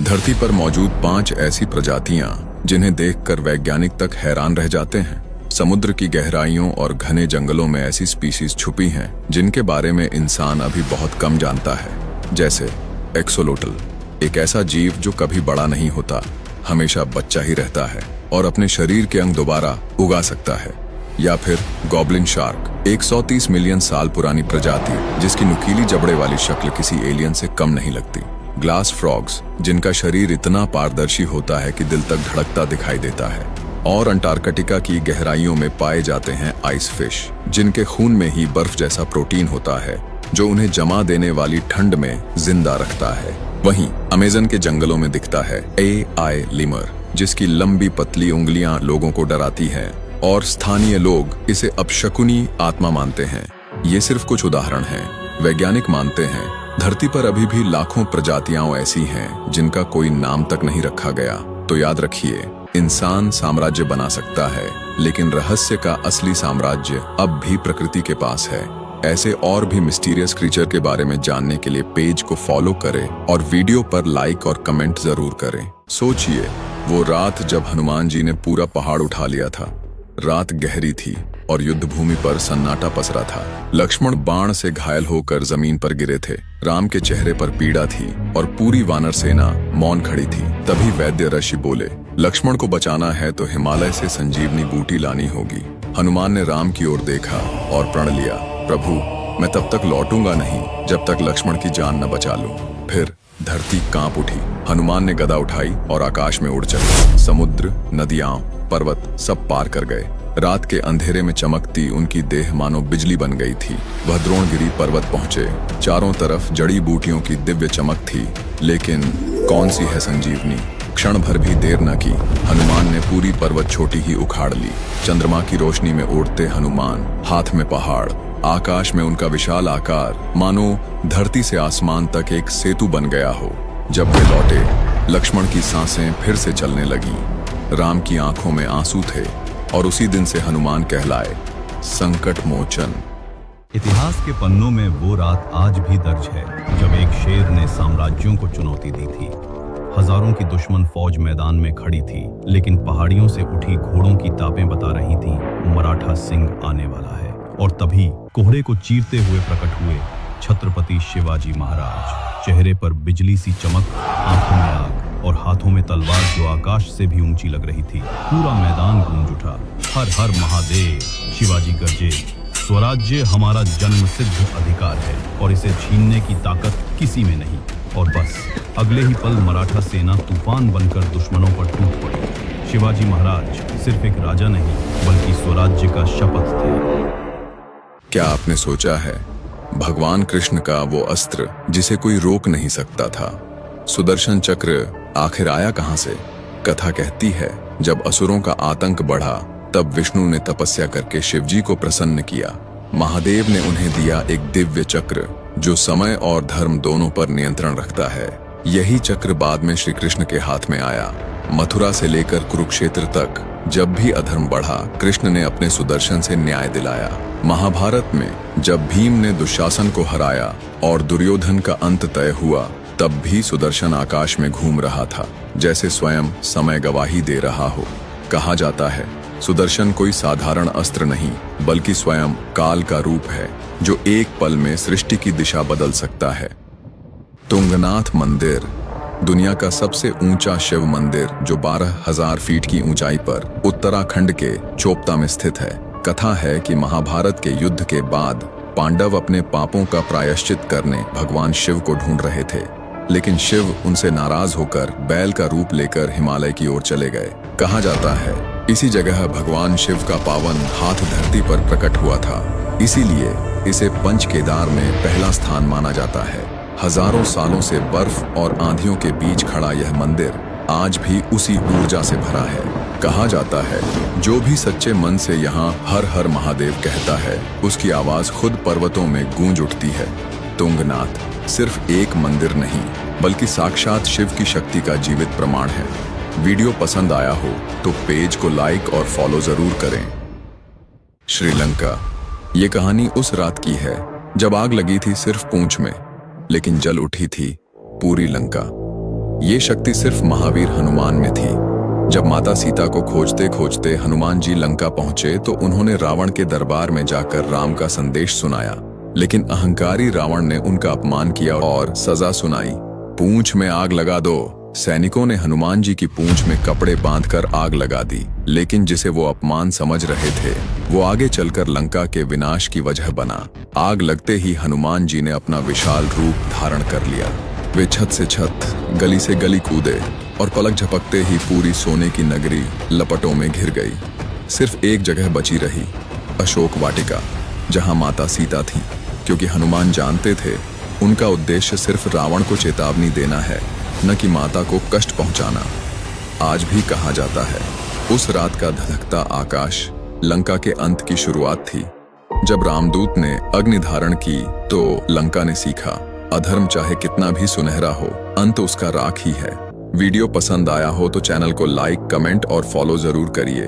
धरती पर मौजूद 5 ऐसी प्रजातियां जिन्हें देखकर वैज्ञानिक तक हैरान रह जाते हैं। समुद्र की गहराइयों और घने जंगलों में ऐसी स्पीशीज छुपी हैं जिनके बारे में इंसान अभी बहुत कम जानता है। जैसे एक्सोलोटल, एक ऐसा जीव जो कभी बड़ा नहीं होता, हमेशा बच्चा ही रहता है और अपने शरीर के अंग दोबारा उगा सकता है। या फिर गॉब्लिन शार्क, 130 मिलियन साल पुरानी प्रजाति जिसकी नुकीली जबड़े वाली शक्ल किसी एलियन से कम नहीं लगती। ग्लास फ्रॉग्स, जिनका शरीर इतना पारदर्शी होता है कि दिल तक धड़कता दिखाई देता है। और अंटार्कटिका की गहराइयों में पाए जाते हैं आइस फिश, जिनके खून में ही बर्फ जैसा प्रोटीन होता है जो उन्हें जमा देने वाली ठंड में जिंदा रखता है। वहीं अमेज़न के जंगलों में दिखता है AI लीमर, जिसकी लंबी पतली उंगलियां लोगों को डराती हैं और स्थानीय लोग इसे अपशकुनी आत्मा मानते हैं। ये सिर्फ कुछ उदाहरण हैं। वैज्ञानिक मानते हैं धरती पर अभी भी लाखों प्रजातियां ऐसी हैं जिनका कोई नाम तक नहीं रखा गया। तो याद रखिए, इंसान साम्राज्य बना सकता है, लेकिन रहस्य का असली साम्राज्य अब भी प्रकृति के पास है। ऐसे और भी मिस्टीरियस क्रीचर के बारे में जानने के लिए पेज को फॉलो करें और वीडियो पर लाइक और कमेंट जरूर करें। सोचिए, वो रात जब हनुमान जी ने पूरा पहाड़ उठा लिया था। रात गहरी थी और युद्ध भूमि पर सन्नाटा पसरा था। लक्ष्मण बाण से घायल होकर जमीन पर गिरे थे। राम के चेहरे पर पीड़ा थी और पूरी वानर सेना मौन खड़ी थी। तभी वैद्य ऋषि बोले, लक्ष्मण को बचाना है तो हिमालय से संजीवनी बूटी लानी होगी। हनुमान ने राम की ओर देखा और प्रण लिया, प्रभु, मैं तब तक लौटूंगा नहीं जब तक लक्ष्मण की जान न बचा लूं। फिर धरती कांप उठी। हनुमान ने गदा उठाई और आकाश में उड़ चले। समुद्र, नदियां, पर्वत सब पार कर गए। रात के अंधेरे में चमकती उनकी देह मानो बिजली बन गई थी। वह द्रोणगिरी पर्वत पहुंचे। चारों तरफ जड़ी बूटियों की दिव्य चमक थी, लेकिन कौन सी है संजीवनी। क्षण भर भी देर न की, हनुमान ने पूरी पर्वत छोटी ही उखाड़ ली। चंद्रमा की रोशनी में उड़ते हनुमान, हाथ में पहाड़, आकाश में उनका विशाल आकार मानो धरती से आसमान तक एक सेतु बन गया हो। जब वे लौटे, लक्ष्मण की सांसें फिर से चलने लगी। राम की आंखों में आंसू थे और उसी दिन से हनुमान कहलाए संकट मोचन। इतिहास के पन्नों में वो रात आज भी दर्ज है जब एक शेर ने साम्राज्यों को चुनौती दी थी। हजारों की दुश्मन फौज मैदान में खड़ी थी, लेकिन पहाड़ियों से उठी घोड़ों की तापें बता रही थी मराठा सिंह आने वाला है। और तभी कोहरे को चीरते हुए प्रकट हुए छत्रपति शिवाजी महाराज। चेहरे पर बिजली सी चमक, आंखों में आग और हाथों में तलवार जो आकाश से भी ऊंची लग रही थी। पूरा मैदान गूंज उठा, हर हर महादेव। शिवाजी गरजे, स्वराज्य हमारा जन्मसिद्ध अधिकार है और इसे छीनने की ताकत किसी में नहीं। और बस अगले ही पल मराठा सेना तूफान बनकर दुश्मनों पर टूट पड़ी। शिवाजी महाराज सिर्फ एक राजा नहीं, बल्कि स्वराज्य का शपथ थे। क्या आपने सोचा है, भगवान कृष्ण का वो अस्त्र जिसे कोई रोक नहीं सकता था, सुदर्शन चक्र, आखिर आया कहां से? कथा कहती है जब असुरों का आतंक बढ़ा, तब विष्णु ने तपस्या करके शिवजी को प्रसन्न किया। महादेव ने उन्हें दिया एक दिव्य चक्र जो समय और धर्म दोनों पर नियंत्रण रखता है। यही चक्र बाद में श्री कृष्ण के हाथ में आया। मथुरा से लेकर कुरुक्षेत्र तक जब भी अधर्म बढ़ा, कृष्ण ने अपने सुदर्शन से न्याय दिलाया। महाभारत में जब भीम ने दुशासन को हराया और दुर्योधन का अंत तय हुआ, तब भी सुदर्शन आकाश में घूम रहा था, जैसे स्वयं समय गवाही दे रहा हो। कहा जाता है सुदर्शन कोई साधारण अस्त्र नहीं, बल्कि स्वयं काल का रूप है जो एक पल में सृष्टि की दिशा बदल सकता है। तुंगनाथ मंदिर, दुनिया का सबसे ऊंचा शिव मंदिर जो 12,000 फीट की ऊंचाई पर उत्तराखंड के चोपता में स्थित है। कथा है कि महाभारत के युद्ध के बाद पांडव अपने पापों का प्रायश्चित करने भगवान शिव को ढूंढ रहे थे, लेकिन शिव उनसे नाराज होकर बैल का रूप लेकर हिमालय की ओर चले गए। कहा जाता है इसी जगह भगवान शिव का पावन हाथ धरती पर प्रकट हुआ था, इसीलिए इसे पंच केदार में पहला स्थान माना जाता है। हजारों सालों से बर्फ और आंधियों के बीच खड़ा यह मंदिर आज भी उसी ऊर्जा से भरा है। कहा जाता है जो भी सच्चे मन से यहाँ हर हर महादेव कहता है, उसकी आवाज खुद पर्वतों में गूंज उठती है। तुंगनाथ सिर्फ एक मंदिर नहीं, बल्कि साक्षात शिव की शक्ति का जीवित प्रमाण है। वीडियो पसंद आया हो तो पेज को लाइक और फॉलो जरूर करें। श्रीलंका, ये कहानी उस रात की है जब आग लगी थी सिर्फ पूंछ में, लेकिन जल उठी थी पूरी लंका। ये शक्ति सिर्फ महावीर हनुमान में थी। जब माता सीता को खोजते खोजते हनुमान जी लंका पहुंचे तो उन्होंने रावण के दरबार में जाकर राम का संदेश सुनाया, लेकिन अहंकारी रावण ने उनका अपमान किया और सजा सुनाई। पूंछ में आग लगा दो। सैनिकों ने हनुमान जी की पूंछ में कपड़े बांधकर आग लगा दी, लेकिन जिसे वो अपमान समझ रहे थे वो आगे चलकर लंका के विनाश की वजह बना। आग लगते ही हनुमान जी ने अपना विशाल रूप धारण कर लिया। वे छत से छत, गली से गली कूदे और पलक झपकते ही पूरी सोने की नगरी लपटों में घिर गई। सिर्फ एक जगह बची रही, अशोक वाटिका, जहां माता सीता थी, क्योंकि हनुमान जानते थे उनका उद्देश्य सिर्फ रावण को चेतावनी देना है, न कि माता को कष्ट पहुंचाना। आज भी कहा जाता है उस रात का धधकता आकाश लंका के अंत की शुरुआत थी। जब रामदूत ने अग्नि धारण की तो लंका ने सीखा, अधर्म चाहे कितना भी सुनहरा हो, अंत उसका राख ही है। वीडियो पसंद आया हो तो चैनल को लाइक, कमेंट और फॉलो जरूर करिए।